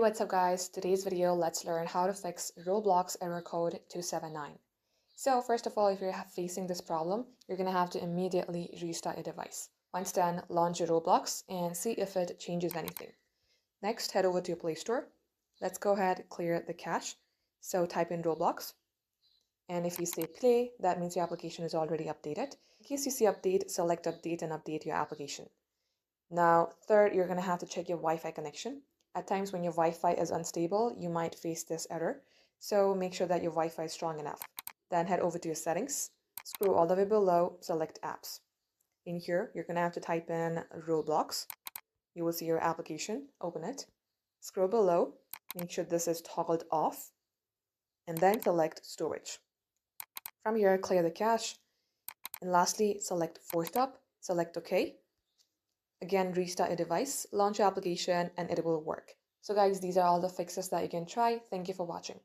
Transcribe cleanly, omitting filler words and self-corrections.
what's up guys? Today's video, let's learn how to fix Roblox Error Code 279. So first of all, if you're facing this problem, you're going to have to immediately restart your device. Once done, launch your Roblox and see if it changes anything. Next, head over to your Play Store. Let's go ahead, clear the cache. So type in Roblox. And if you say play, that means your application is already updated. In case you see update, select update and update your application. Now, third, you're going to have to check your Wi-Fi connection. At times when your Wi-Fi is unstable, you might face this error. So make sure that your Wi-Fi is strong enough. Then head over to your settings, scroll all the way below, select apps. In here, you're going to have to type in Roblox. You will see your application, open it. Scroll below, make sure this is toggled off, and then select storage. From here, clear the cache. And lastly, select force stop, select OK. Again, restart your device, launch your application, and it will work. So guys, these are all the fixes that you can try. Thank you for watching.